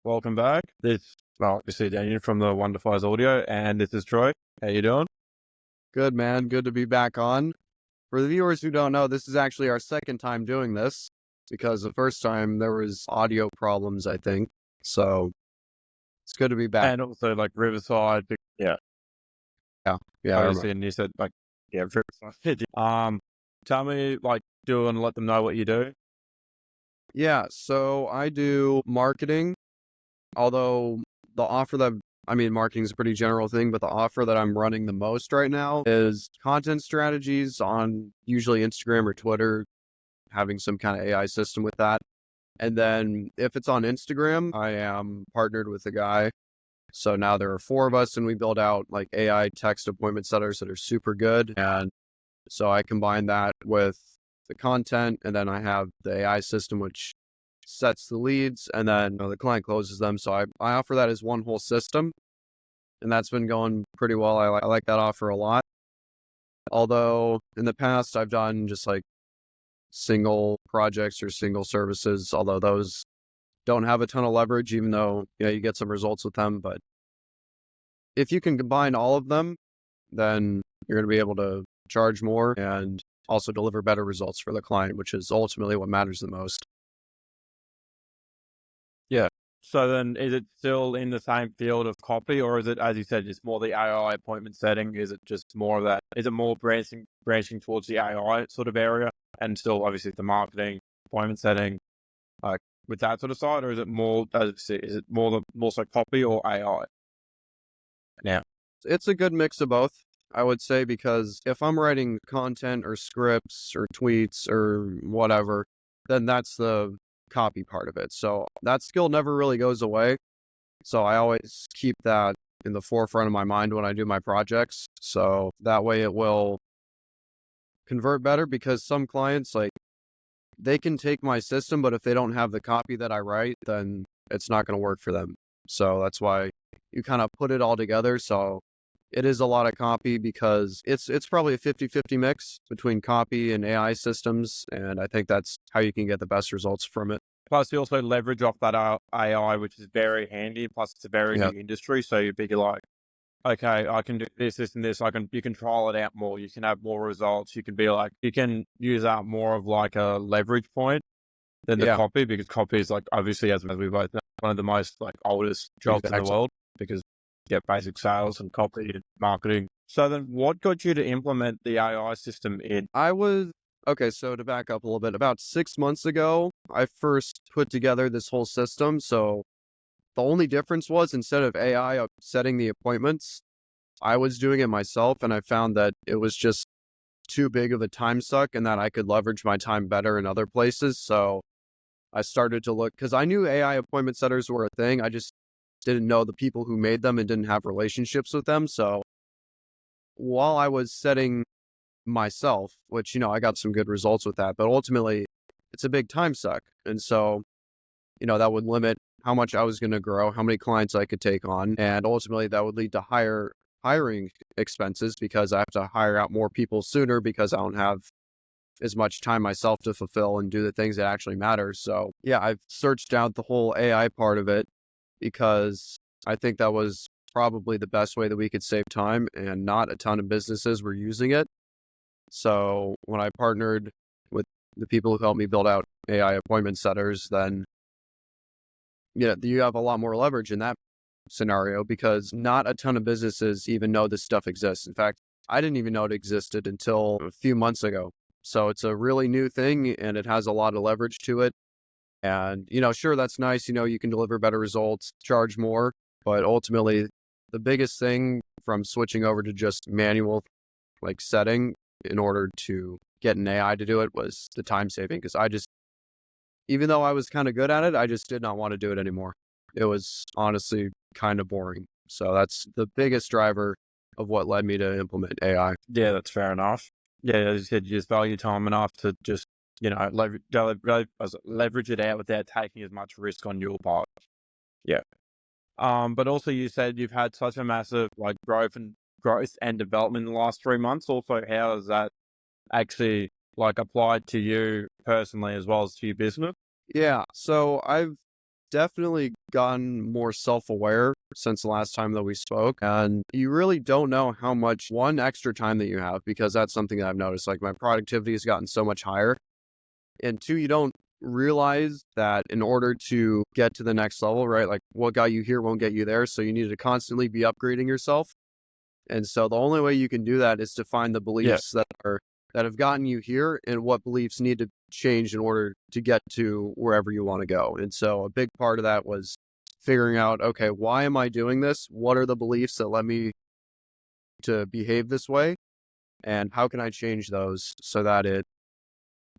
Welcome back. This is Denyin from the Wonderfies Audio, and this is Troy. How you doing? Good, man. Good to be back on. For the viewers who don't know, this is actually our second time doing this because the first time there was audio problems, I think. So it's good to be back. And also, Riverside. Yeah, Yeah, I obviously, remember. and you said, Riverside. Tell me, do and let them know what you do. Yeah, so I do marketing, although marketing is a pretty general thing, but the offer that I'm running the most right now is content strategies on usually Instagram or Twitter, having some kind of AI system with that. And then if it's on Instagram, I am partnered with a guy. So now there are four of us and we build out like AI text appointment setters that are super good. And so I combine that with the content, and then I have the AI system, which sets the leads, and then the client closes them. So I offer that as one whole system, and that's been going pretty well. I like that offer a lot. Although in the past, I've done just like single projects or single services, although those don't have a ton of leverage, even though you get some results with them. But if you can combine all of them, then you're going to be able to charge more and also deliver better results for the client, which is ultimately what matters the most. Yeah. So then, is it still in the same field of copy, or is it, as you said, just more the AI appointment setting? Is it just more of that? Is it more branching towards the AI sort of area, and still obviously the marketing appointment setting, like with that sort of side, or is it more? Is it more so copy or AI? Now, It's a good mix of both, I would say, because if I'm writing content or scripts or tweets or whatever, then that's the copy part of it. So that skill never really goes away. So I always keep that in the forefront of my mind when I do my projects. So that way it will convert better, because some clients, like, they can take my system, but if they don't have the copy that I write, then it's not going to work for them. So that's why you kind of put it all together. So it is a lot of copy, because it's probably a 50-50 mix between copy and AI systems. And I think that's how you can get the best results from it. plus you also leverage off that AI, which is very handy. Plus, it's a very Yeah, new industry, so you'd be like, okay, I can do this, and this. You can trial it out more. You can have more results. You can be like, you can use that more of like a leverage point than the yeah, copy, because copy is like, obviously, as we both know, one of the most like oldest jobs in the exactly. world, because you get basic sales and copy and marketing. So then what got you to implement the AI system in? Okay, so to back up a little bit, about 6 months ago, I first put together this whole system. So the only difference was, instead of AI setting the appointments, I was doing it myself, and I found that it was just too big of a time suck and that I could leverage my time better in other places. So I started to look, because I knew AI appointment setters were a thing. I just didn't know the people who made them and didn't have relationships with them. So while I was setting myself, which, I got some good results with that, but ultimately it's a big time suck. And so, that would limit how much I was going to grow, how many clients I could take on. And ultimately that would lead to higher hiring expenses, because I have to hire out more people sooner, because I don't have as much time myself to fulfill and do the things that actually matter. So yeah, I've searched out the whole AI part of it, because I think that was probably the best way that we could save time, and not a ton of businesses were using it. So when I partnered with the people who helped me build out AI appointment setters, then you have a lot more leverage in that scenario, because not a ton of businesses even know this stuff exists. In fact, I didn't even know it existed until a few months ago. So it's a really new thing, and it has a lot of leverage to it. And, sure, that's nice. You can deliver better results, charge more, but ultimately the biggest thing from switching over to just manual setting in order to get an AI to do it was the time saving. Because even though I was kind of good at it, I just did not want to do it anymore. It was honestly kind of boring. So that's the biggest driver of what led me to implement AI. Yeah, that's fair enough. Yeah, as you said, you just value time enough to just, leverage it out without taking as much risk on your part. Yeah. But also you said you've had such a massive growth and development in the last 3 months. Also, how has that actually applied to you personally as well as to your business? Yeah. So I've definitely gotten more self-aware since the last time that we spoke. And you really don't know how much one extra time that you have, because that's something that I've noticed. Like my productivity has gotten so much higher. And two, you don't realize that in order to get to the next level, right? Like what got you here won't get you there. So you need to constantly be upgrading yourself. And so the only way you can do that is to find the beliefs that have gotten you here and what beliefs need to change in order to get to wherever you want to go. And so a big part of that was figuring out, okay, why am I doing this? What are the beliefs that led me to behave this way? And how can I change those so that it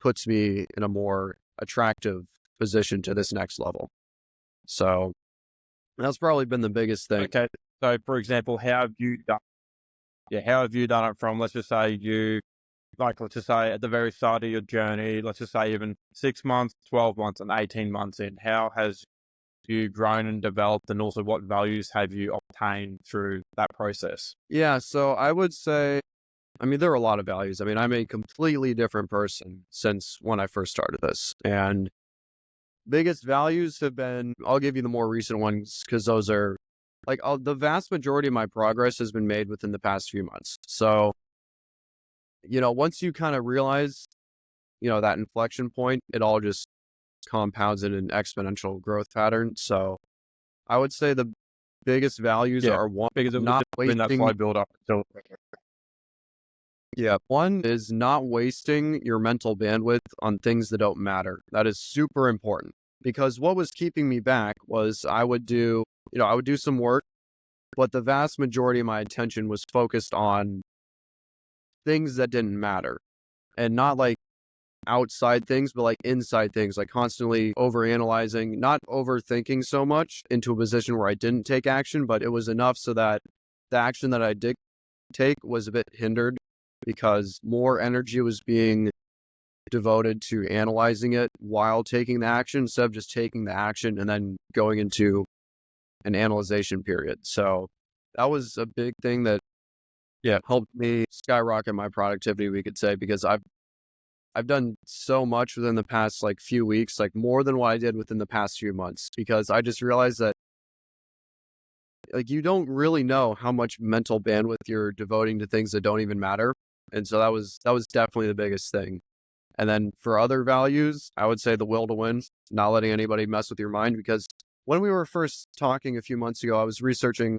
puts me in a more attractive position to this next level? So that's probably been the biggest thing. Okay. So, for example, how have you done? Yeah, how have you done it from, let's just say let's just say at the very start of your journey, let's just say even 6 months, 12 months, and 18 months in, how has you grown and developed, and also what values have you obtained through that process? Yeah, so I would say, I mean, there are a lot of values. I mean, I'm a completely different person since when I first started this. And biggest values have been, I'll give you the more recent ones because those are like the vast majority of my progress has been made within the past few months. So, once you kind of realize, that inflection point, it all just compounds in an exponential growth pattern. So I would say the biggest values Yeah, are one, because it was not been that wasting. slow build up until Yeah. One is not wasting your mental bandwidth on things that don't matter. That is super important because what was keeping me back was I would do some work, but the vast majority of my attention was focused on things that didn't matter, and not like outside things, but like inside things, like constantly overanalyzing, not overthinking so much into a position where I didn't take action, but it was enough so that the action that I did take was a bit hindered because more energy was being devoted to analyzing it while taking the action instead of just taking the action and then going into an analyzation period. So that was a big thing that helped me skyrocket my productivity, we could say, because I've done so much within the past like few weeks, like more than what I did within the past few months, because I just realized that like you don't really know how much mental bandwidth you're devoting to things that don't even matter. And so that was definitely the biggest thing. And then for other values, I would say the will to win, not letting anybody mess with your mind, because when we were first talking a few months ago, I was researching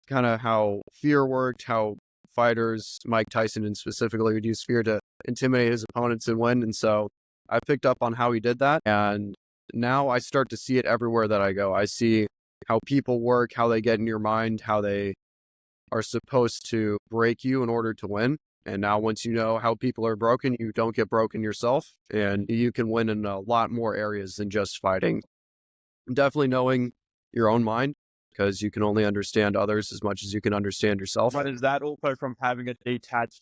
kind of how fear worked, how fighters, Mike Tyson and specifically, would use fear to intimidate his opponents and win. And so I picked up on how he did that. And now I start to see it everywhere that I go. I see how people work, how they get in your mind, how they are supposed to break you in order to win. And now once you know how people are broken, you don't get broken yourself, and you can win in a lot more areas than just fighting. Definitely knowing your own mind, because you can only understand others as much as you can understand yourself. But is that also from having a detached,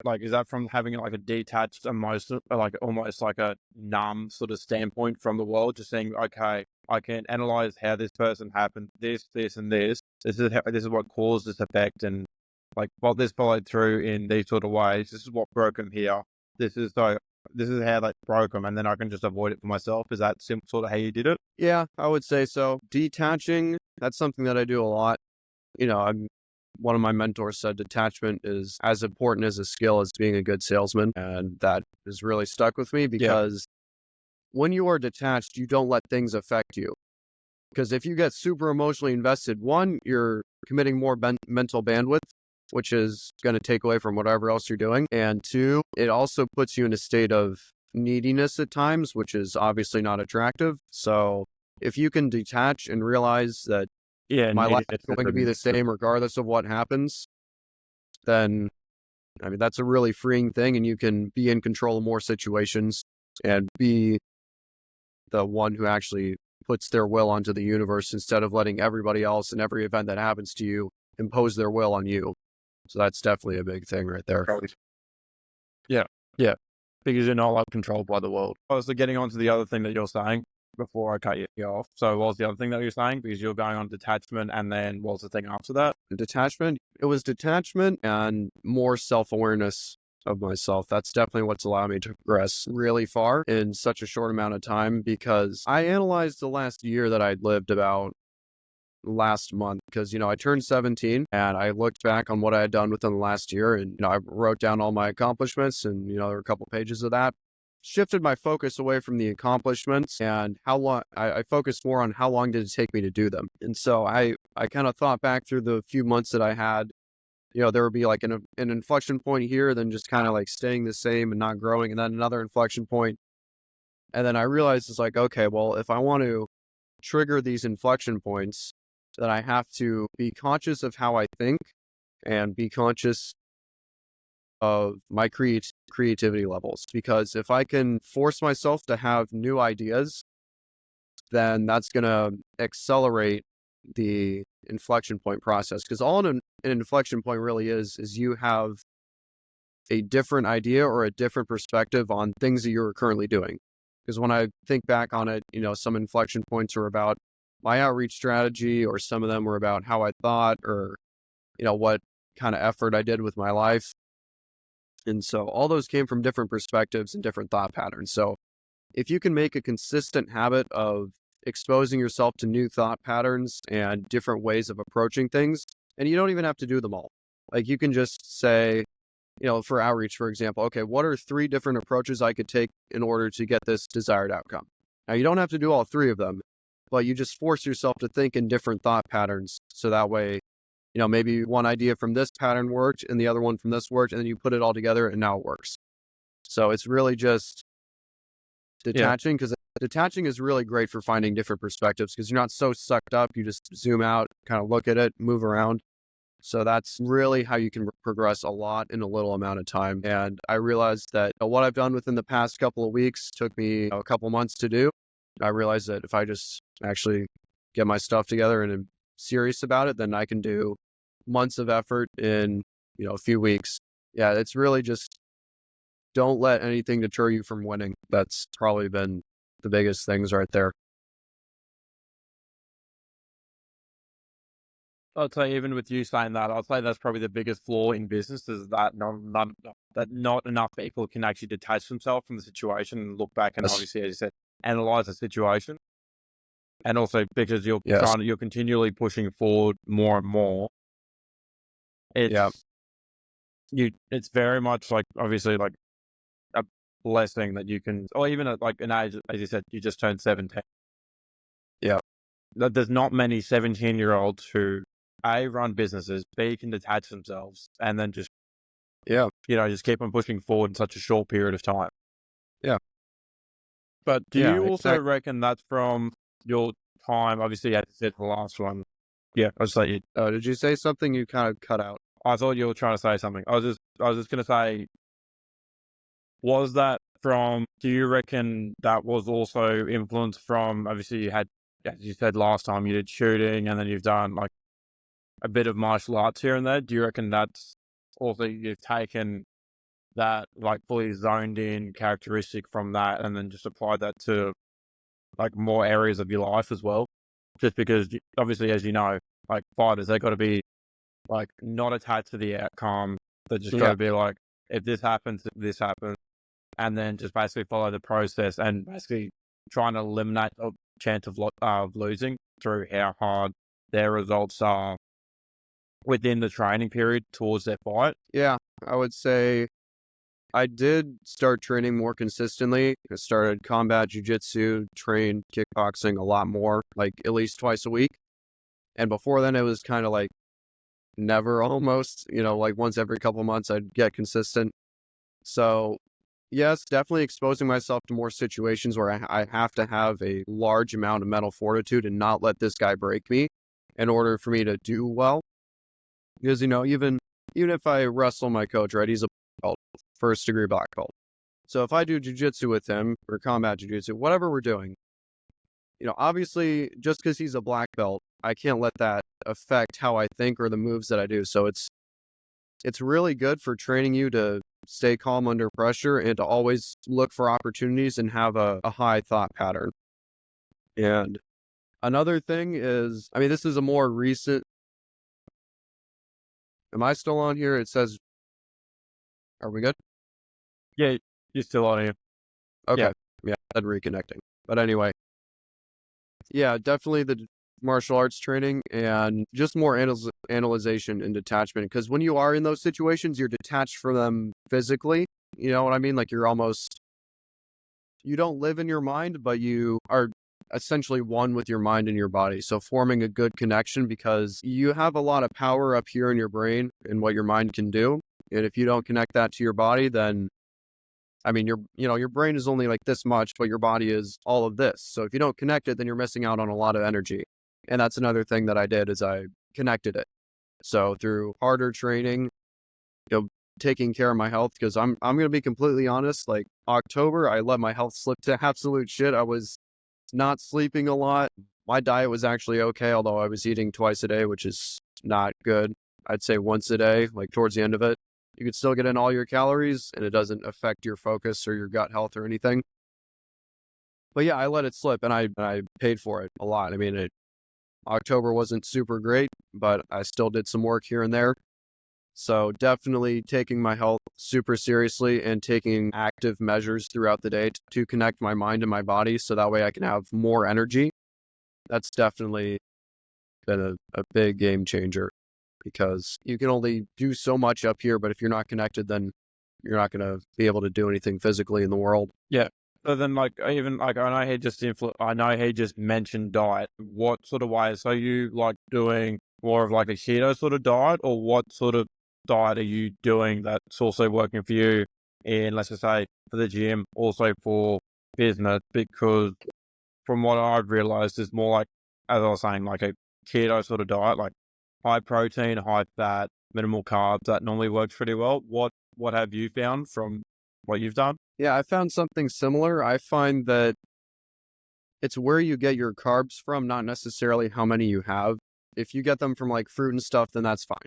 like, is that from having like a detached emotion, like almost like a numb sort of standpoint from the world, just saying, okay, I can analyze how this person happened, this, and this. This is what caused this effect, and like what this followed through in these sort of ways. This is what broke them here. This is this is how they broke them, and then I can just avoid it for myself. Is that sort of how you did it? Yeah, I would say so. Detaching, that's something that I do a lot. One of my mentors said detachment is as important as a skill as being a good salesman. And that has really stuck with me because when you are detached, you don't let things affect you. Because if you get super emotionally invested, one, you're committing more mental bandwidth, which is going to take away from whatever else you're doing. And two, it also puts you in a state of neediness at times, which is obviously not attractive. So if you can detach and realize that my life is going to be the same regardless of what happens, then I mean, that's a really freeing thing, and you can be in control of more situations and be the one who actually puts their will onto the universe instead of letting everybody else and every event that happens to you impose their will on you. So that's definitely a big thing right there. Yeah, yeah, because you're not like controlled by the world. Also, getting on to the other thing that you're saying before I cut you off. So, what was the other thing that you're saying? Because you're going on detachment, and then what was the thing after that? Detachment. It was detachment and more self-awareness of myself. That's definitely what's allowed me to progress really far in such a short amount of time, because I analyzed the last year that I'd lived about last month, because I turned 17 and I looked back on what I had done within the last year, and I wrote down all my accomplishments, and there were a couple pages of that. Shifted my focus away from the accomplishments and how long I focused more on how long did it take me to do them. And so I kind of thought back through the few months that I had. There would be like an inflection point here, then just kind of like staying the same and not growing, and then another inflection point. And then I realized it's like, okay, well, if I want to trigger these inflection points, then I have to be conscious of how I think and be conscious of my creativity levels. Because if I can force myself to have new ideas, then that's going to accelerate the inflection point process. Because all an inflection point really is you have a different idea or a different perspective on things that you're currently doing. Because when I think back on it, some inflection points are about my outreach strategy, or some of them were about how I thought, or, what kind of effort I did with my life. And so all those came from different perspectives and different thought patterns. So if you can make a consistent habit of exposing yourself to new thought patterns and different ways of approaching things, and you don't even have to do them all. Like you can just say, for outreach, for example, okay, what are 3 different approaches I could take in order to get this desired outcome? Now, you don't have to do all 3 of them, but you just force yourself to think in different thought patterns. So that way, maybe one idea from this pattern worked and the other one from this worked, and then you put it all together and now it works. So it's really just detaching, because detaching is really great for finding different perspectives, because you're not so sucked up. You just zoom out, kind of look at it, move around. So that's really how you can progress a lot in a little amount of time. And I realized that what I've done within the past couple of weeks took me a couple months to do. I realized that if I just actually get my stuff together and am serious about it, then I can do months of effort in, a few weeks. Yeah, it's really just don't let anything deter you from winning. That's probably been the biggest things right there. I'd say even with you saying that, I'd say that's probably the biggest flaw in business is that not enough people can actually detach themselves from the situation and look back and Yes. obviously, as you said, analyze the situation. And also because Yes. you're continually pushing forward more and more. Yeah. It's very much like obviously like a blessing that you can, or even at like an age, as you said, you just turned 17. Yeah. There's not many 17-year-olds who A, run businesses, B, can detach themselves, and then just, Yeah. just keep on pushing forward in such a short period of time. Yeah. But do Yeah. you also Exactly. reckon that's from your time? Obviously, as you said, the last one. Yeah, I was like, Oh, did you say something? You kind of cut out. I thought you were trying to say something. I was just going to say, was that from, do you reckon that was also influenced from, obviously you had, as you said last time, you did shooting and then you've done like a bit of martial arts here and there. Do you reckon that's also, you've taken that like fully zoned in characteristic from that and then just applied that to like more areas of your life as well? Just because obviously, as you know, like fighters, they got to be like not attached to the outcome. They just got Yeah. to be like, if this happens, this happens, and then just basically follow the process and basically trying to eliminate the chance of losing through how hard their results are within the training period towards their fight. Yeah. I would say I did start training more consistently. I started combat jujitsu, trained kickboxing a lot more, like at least twice a week. And before then, it was kind of like never almost, like once every couple months, I'd get consistent. So, yes, definitely exposing myself to more situations where I have to have a large amount of mental fortitude and not let this guy break me in order for me to do well. Because, even if I wrestle my coach, right, he's a belt, first degree black belt. So if I do jujitsu with him or combat jujitsu, whatever we're doing, obviously just because he's a black belt, I can't let that affect how I think or the moves that I do. So it's really good for training you to stay calm under pressure and to always look for opportunities and have a high thought pattern. And another thing is, I mean, this is a more recent. Am I still on here? It says, are we good? Yeah, you're still on here. Okay. Yeah, and reconnecting. But anyway, yeah, definitely the martial arts training and just more analyzation and detachment. Because when you are in those situations, you're detached from them physically. You know what I mean? Like you don't live in your mind, but you are essentially one with your mind and your body. So forming a good connection, because you have a lot of power up here in your brain and what your mind can do. And if you don't connect that to your body, then I mean, your brain is only like this much, but your body is all of this. So if you don't connect it, then you're missing out on a lot of energy. And that's another thing that I did is I connected it. So through harder training, you know, taking care of my health, because I'm going to be completely honest, like October, I let my health slip to absolute shit. I was not sleeping a lot. My diet was actually okay, although I was eating twice a day, which is not good. I'd say once a day, like towards the end of it. You can still get in all your calories and it doesn't affect your focus or your gut health or anything. But yeah, I let it slip and I paid for it a lot. I mean, October wasn't super great, but I still did some work here and there. So definitely taking my health super seriously and taking active measures throughout the day to connect my mind and my body so that way I can have more energy. That's definitely been a big game changer, because you can only do so much up here, but if you're not connected, then you're not going to be able to do anything physically in the world. Yeah. So then, like, even like, I know he just mentioned diet. What sort of ways are you like doing more of like a keto sort of diet, or what sort of diet are you doing that's also working for you in, let's just say, for the gym, also for business? Because from what I've realized, is more like, as I was saying, like a keto sort of diet, like high protein, high fat, minimal carbs. That normally works pretty well. What have you found from what you've done? Yeah, I found something similar. I find that it's where you get your carbs from, not necessarily how many you have. If you get them from like fruit and stuff, then that's fine.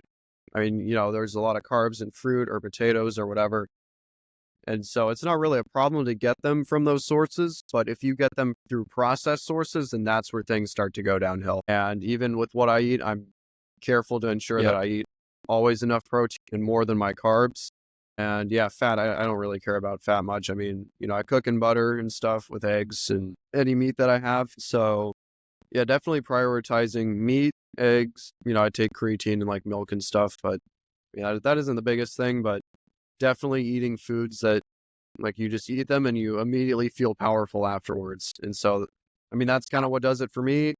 I mean, there's a lot of carbs in fruit or potatoes or whatever. And so it's not really a problem to get them from those sources. But if you get them through processed sources, then that's where things start to go downhill. And even with what I eat, I'm careful to ensure that I eat always enough protein and more than my carbs. And yeah, fat, I don't really care about fat much. I mean, I cook in butter and stuff with eggs and any meat that I have. So yeah, definitely prioritizing meat, eggs. I take creatine and like milk and stuff, but yeah, that isn't the biggest thing, but definitely eating foods that like you just eat them and you immediately feel powerful afterwards. And so, I mean, that's kind of what does it for me.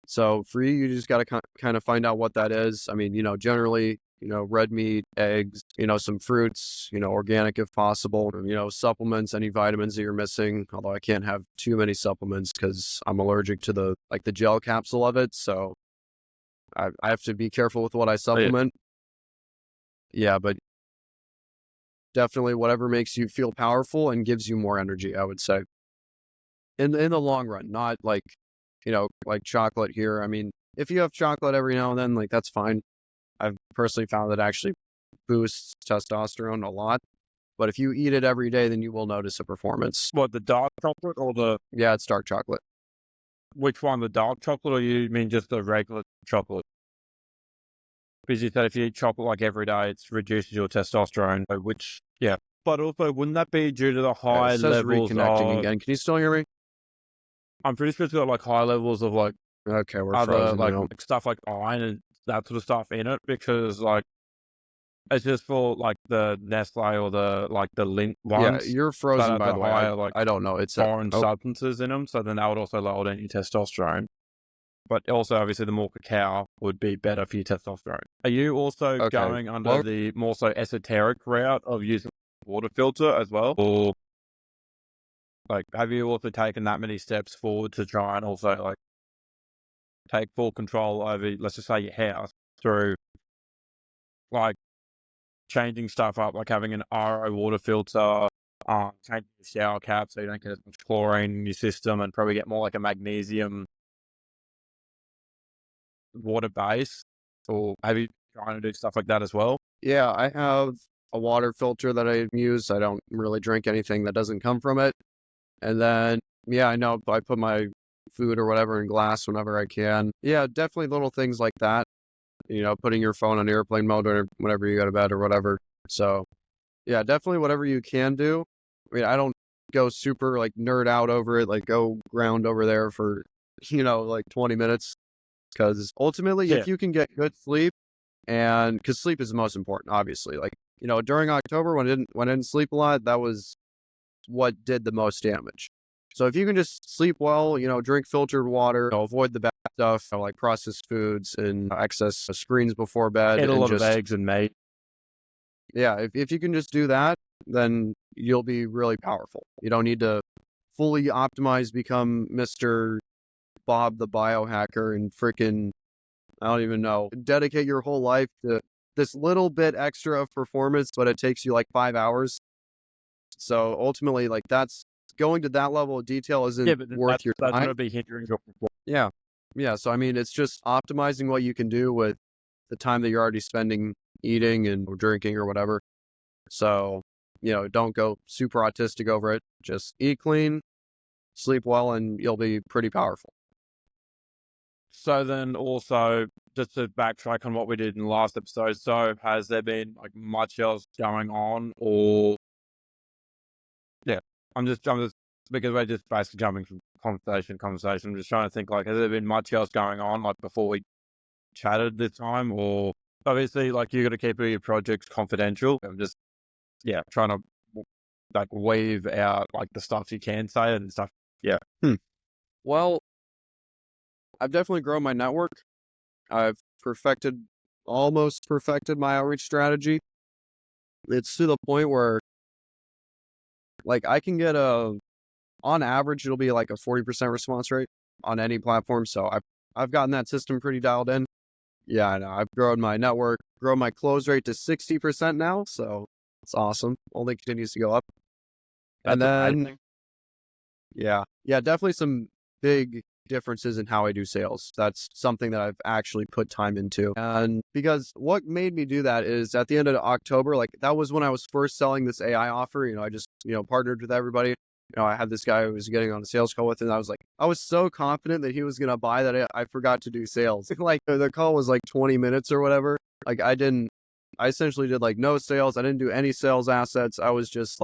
So for you, you just got to kind of find out what that is. I mean, generally, red meat, eggs, some fruits, organic if possible, supplements, any vitamins that you're missing. Although I can't have too many supplements because I'm allergic to the gel capsule of it. So I have to be careful with what I supplement. Yeah, but definitely whatever makes you feel powerful and gives you more energy, I would say. In the long run, not like, like chocolate here. I mean, if you have chocolate every now and then, like that's fine. I've personally found that actually boosts testosterone a lot. But if you eat it every day, then you will notice a performance. What, the dark chocolate or the Yeah, it's dark chocolate. which one, the dark chocolate, or you mean just the regular chocolate? Because you said if you eat chocolate like every day, it reduces your testosterone. So yeah. But also, wouldn't that be due to the It high says levels reconnecting of? again. Can you still hear me? I'm pretty sure it's got like high levels of like Okay, we're other frozen like now. stuff like iron and that sort of stuff in it, because like it's just for like the Nestle or the like the Lint Yeah, ones you're that frozen have by the the way. I higher like I don't know. It's foreign substances in them. So then that would also lower down your testosterone. But also, obviously, the more cacao would be better for your testosterone. Are you also okay. going under Well, the more so esoteric route of using water filter as well? Or like, have you also taken that many steps forward to try and also like take full control over, let's just say, your house through like changing stuff up, like having an RO water filter, changing the shower cap so you don't get as much chlorine in your system, and probably get more like a magnesium water base? Or have you trying to do stuff like that as well? yeah, I have a water filter that I use. I don't really drink anything that doesn't come from it. And then, yeah, I know I put my food or whatever in glass whenever I can. Yeah, definitely little things like that. Putting your phone on airplane mode whenever you go to bed or whatever. So, Yeah, definitely whatever you can do. I mean, I don't go super like nerd out over it, like go ground over there for, like 20 minutes. Because ultimately, Yeah, if you can get good sleep, and because sleep is the most important, obviously, like, during October when I didn't sleep a lot, that was what did the most damage. So if you can just sleep well, drink filtered water, avoid the bad stuff, like processed foods and excess screens before bed, eat a and lot of just, eggs and meat. yeah, if you can just do that, then you'll be really powerful. You don't need to fully optimize, become Mr. Bob the biohacker and freaking, I don't even know, dedicate your whole life to this little bit extra of performance, but it takes you like 5 hours. So ultimately, like that's going to that level of detail Yeah, isn't but then worth your that's time. going to be hindering your performance. Yeah. Yeah. So, I mean, it's just optimizing what you can do with the time that you're already spending eating and or drinking or whatever. So, don't go super autistic over it. Just eat clean, sleep well, and you'll be pretty powerful. So then also, just to backtrack on what we did in the last episode, so has there been like much else going on, or yeah, I'm just because we're just basically jumping from conversation to conversation. I'm just trying to think like, has there been much else going on like before we chatted this time, or obviously like you got to keep all your projects confidential. I'm just trying to like weave out like the stuff you can say and stuff. Yeah. Well, I've definitely grown my network. I've almost perfected my outreach strategy. It's to the point where, like, I can get on average, it'll be like a 40% response rate on any platform. So I've gotten that system pretty dialed in. Yeah, I know. I've grown my network, grown my close rate to 60% now. So it's awesome. Only continues to go up. And That's then, amazing. yeah, definitely some big differences in how I do sales. That's something that I've actually put time into. And because what made me do that is at the end of October, like that was when I was first selling this AI offer. I just, partnered with everybody. I had this guy who was getting on a sales call with, and I was so confident that he was going to buy that I forgot to do sales. Like the call was like 20 minutes or whatever. Like I essentially did like no sales. I didn't do any sales assets. I was just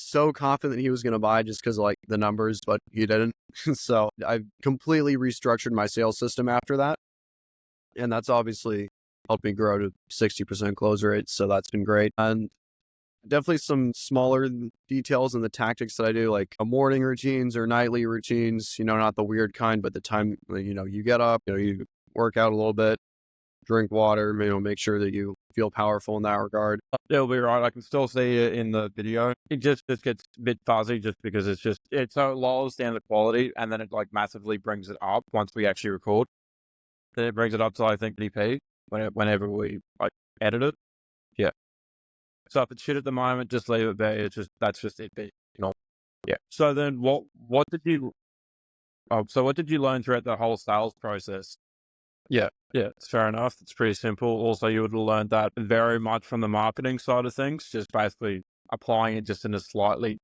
so confident he was going to buy just because of like the numbers, but he didn't. So I completely restructured my sales system after that. And that's obviously helped me grow to 60% close rate. So that's been great. And definitely some smaller details in the tactics that I do, like a morning routines or nightly routines, not the weird kind, but the time, you get up, you work out a little bit, drink water, make sure that you feel powerful in that regard. It'll be right. I can still see it in the video. It just gets a bit fuzzy just because so it lowers down the quality and then it like massively brings it up once we actually record. Then it brings it up to I think DP whenever we like edit it. Yeah. So if it's shit at the moment, just leave it there. That's just it. Yeah. So then what did you what did you learn throughout the whole sales process? Yeah, yeah, it's fair enough. It's pretty simple. Also, you would have learned that very much from the marketing side of things, just basically applying it just in a slightly,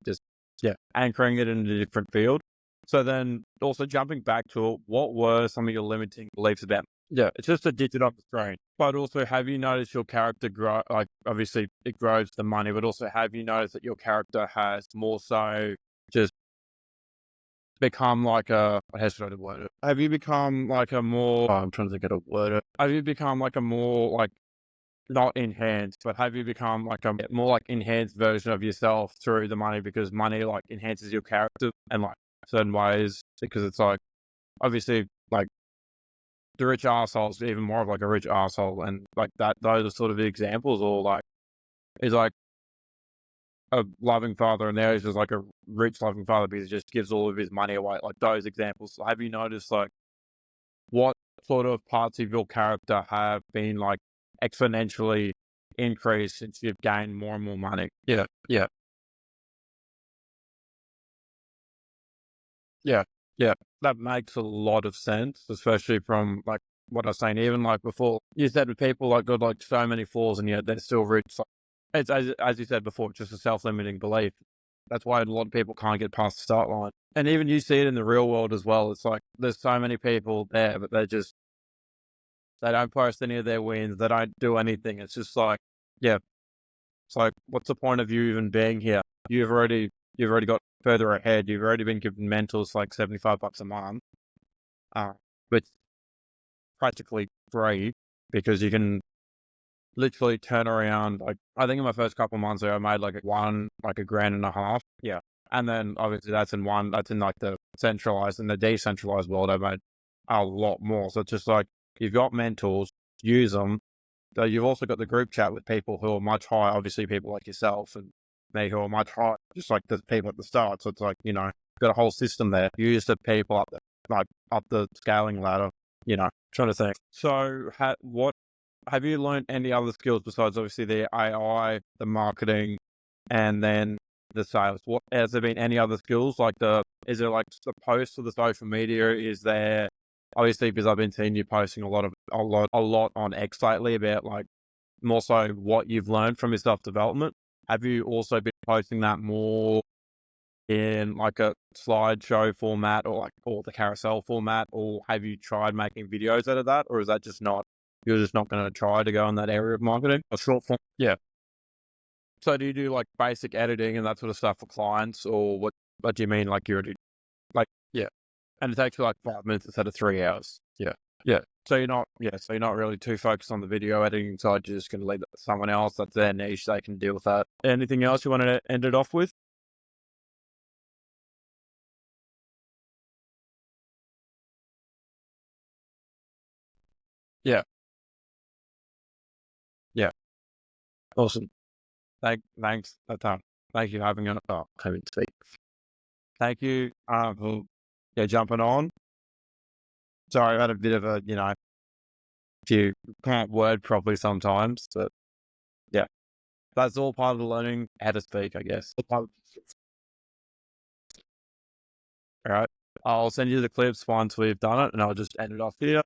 anchoring it in a different field. So then also jumping back to it, what were some of your limiting beliefs about? Yeah, it's just a digit on the screen. But also, have you noticed your character grow? Like, obviously, it grows the money, but also, have you noticed that your character has more so just become like how should I word it? Have you become like a more, I'm trying to think of a word. Have you become like a more like not enhanced, but have you become like a more like enhanced version of yourself through the money because money like enhances your character and like certain ways because it's like obviously like the rich asshole's even more of like a rich asshole and like that those are sort of the examples or like is like a loving father and there he's just like a rich loving father because he just gives all of his money away like those examples. Have you noticed like what sort of parts of your character have been like exponentially increased since you've gained more and more money? Yeah, yeah, yeah, yeah. That makes a lot of sense, especially from like what I was saying. Even like before, you said with people like got like so many flaws and yet they're still rich. Like, it's as you said before, just a self-limiting belief. That's why a lot of people can't get past the start line. And even you see it in the real world as well. It's like there's so many people there, but they don't post any of their wins. They don't do anything. It's just like, yeah. So what's the point of you even being here? You've already got further ahead. You've already been given mentors like $75 a month, which practically free because you can literally turn around. Like I think in my first couple of months I made like a grand and a half. Yeah. And then obviously that's in like the centralized and the decentralized world. I made a lot more. So it's just like you've got mentors, use them. So you've also got the group chat with people who are much higher, obviously people like yourself and me who are much higher, just like the people at the start. So it's like, got a whole system there. Use the people up the scaling ladder, trying to think. So what have you learned any other skills besides obviously the AI, the marketing, and then the sales? What has there been any other skills is there like the posts or the social media? Is there obviously because I've been seeing you posting a lot on X lately about like more so what you've learned from your self development. Have you also been posting that more in like a slideshow format or the carousel format, or have you tried making videos out of that, or is that just not you're just not going to try to go in that area of marketing? A short form, yeah. So do you do like basic editing and that sort of stuff for clients, or what? What do you mean? Like like yeah, and it takes you like 5 minutes instead of 3 hours. Yeah, yeah. So you're not really too focused on the video editing side. You're just going to leave that to someone else. That's their niche. They can deal with that. Anything else you want to end it off with? Yeah, yeah. Awesome. Thanks. Thank you for having on. Oh, I can't even speak. Thank you. For jumping on. Sorry, I had a bit of you can't word properly sometimes, but yeah, that's all part of the learning how to speak, I guess. All right. I'll send you the clips once we've done it, and I'll just end it off here.